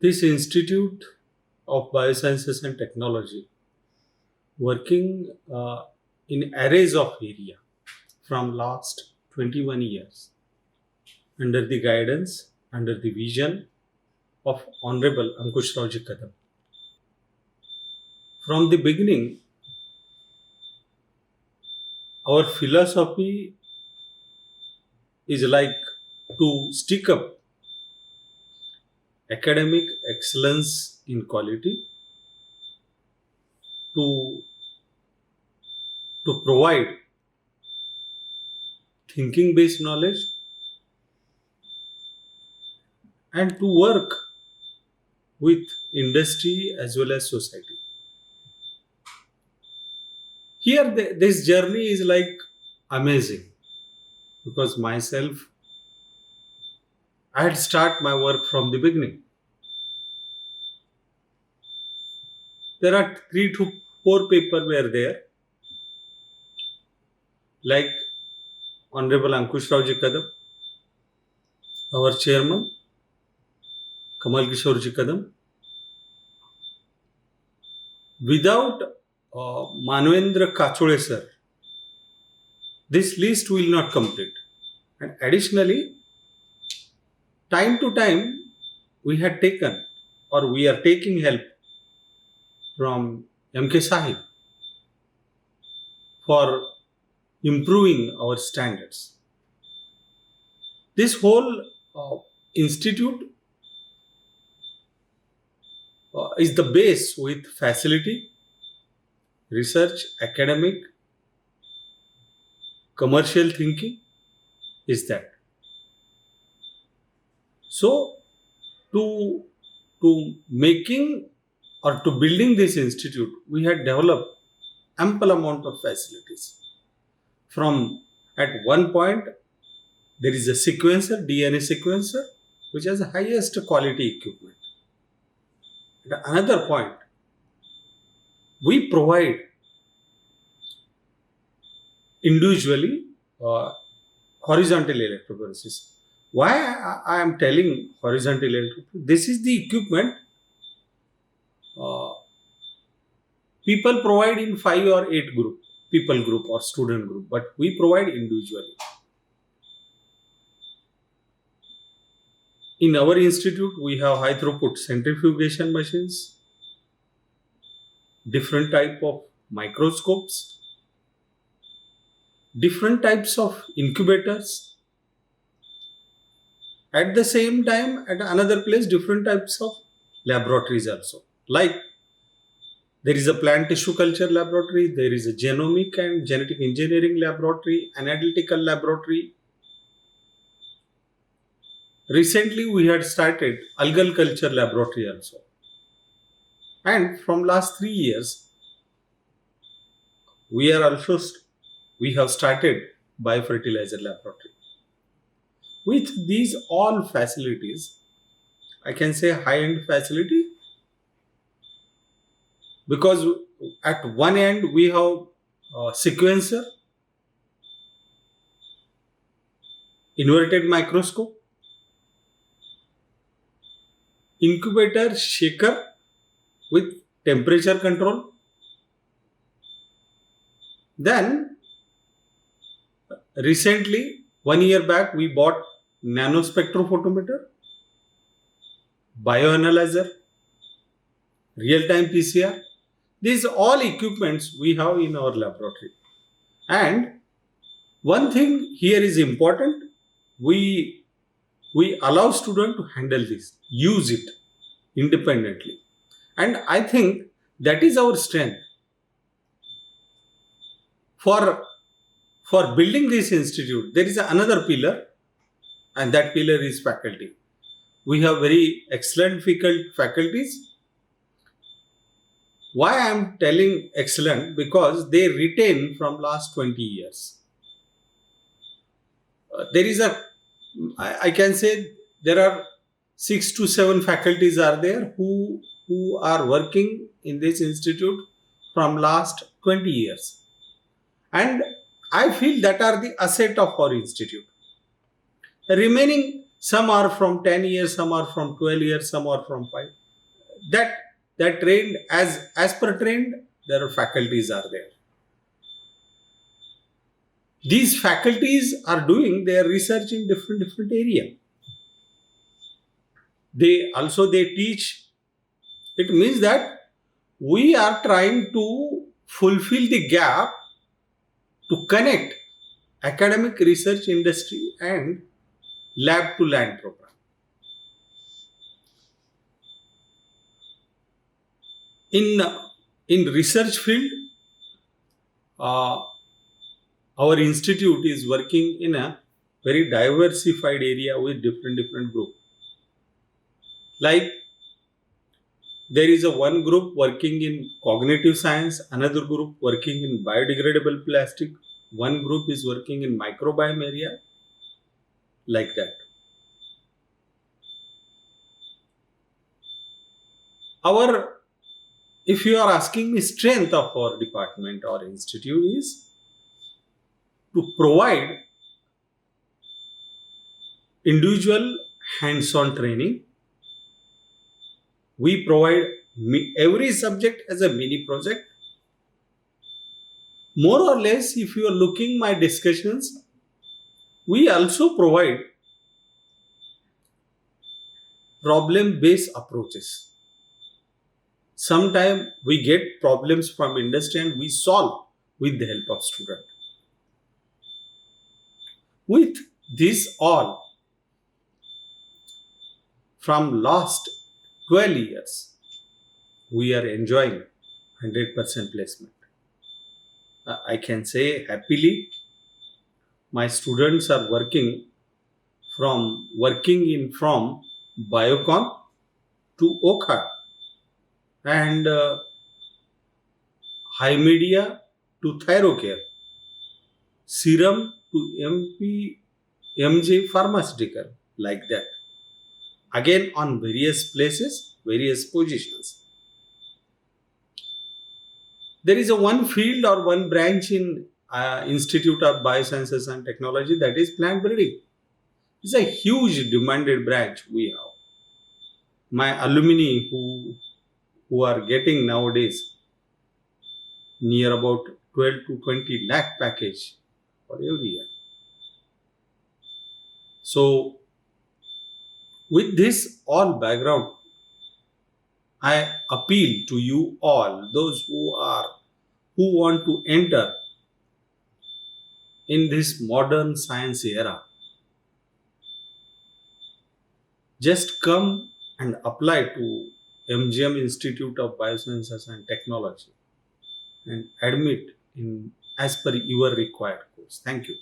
This Institute of Biosciences and Technology working in arrays of area from last 21 years under the guidance, under the vision of Honorable Ankush Kadam. From the beginning, our philosophy is like to stick up academic excellence in quality, to, to provide thinking based knowledge, and to work with industry as well as society. Here, this journey is like amazing because myself, I had start my work from the beginning. There are 3 to 4 papers were there, like Honorable Ankush Kadam, our chairman, Kamal Kishore Kadam. Without Manvendra Kachole sir, this list will not complete. And additionally, time to time, we had taken or we are taking help from MK Sahib for improving our standards. This whole institute is the base with facility, research, academic, commercial thinking is that. So, to making or to building this institute, we had developed ample amount of facilities. From at one point, there is a sequencer, DNA sequencer, which has the highest quality equipment. At another point, we provide individually horizontal electrophoresis. Why I am telling horizontal electrophoresis? This is the equipment people provide in 5 or 8 group, people group or student group, but we provide individually. In our institute, we have high throughput centrifugation machines, different type of microscopes, different types of incubators. At the same time, at another place, different types of laboratories also. Like there is a plant tissue culture laboratory, there is a genomic and genetic engineering laboratory, analytical laboratory. Recently, we had started algal culture laboratory also. And from last 3 years, we have started biofertilizer laboratory. With these all facilities, I can say high-end facility, because at one end we have a sequencer, inverted microscope, incubator shaker with temperature control. Then recently, 1 year back, we bought nanospectrophotometer, bioanalyzer, real-time PCR. These all equipments we have in our laboratory. And one thing here is important, we allow students to handle this, use it independently. And I think that is our strength. For building this institute, there is another pillar, and that pillar is faculty. We have very excellent faculties. Why I am telling excellent? Because they retain from last 20 years. There is I can say there are 6 to 7 faculties are there who are working in this institute from last 20 years. And I feel that are the asset of our institute. The remaining Some are from 10 years, some are from 12 years, some are from 5. That trained as per trained, their faculties are there. These faculties are doing their research in different area. They teach. It means that we are trying to fulfill the gap to connect academic research industry and lab to land program. In research field, uh, our institute is working in a very diversified area with different group. Like there is a one group working in cognitive science, another group working in biodegradable plastic, one group is working in microbiome area, like that. If you are asking me, strength of our department or institute is to provide individual hands-on training. We provide every subject as a mini project. More or less, if you are looking my discussions, we also provide problem-based approaches. Sometimes we get problems from industry and we solve with the help of student. With this all, from last 12 years, we are enjoying 100% placement. I can say happily, my students are working from biocon to OCHA and high media to thyrocare, serum to MJ pharmaceutical, like that. Again on various places, various positions. There is a one field or one branch in Institute of Biosciences and Technology, that is plant breeding. It's a huge demanded branch we have. My alumni who are getting nowadays near about 12 to 20 lakh package for every year. So with this all background, I appeal to you all, those who want to enter in this modern science era. Just come and apply to MGM Institute of Biosciences and Technology and admit in as per your required course. Thank you.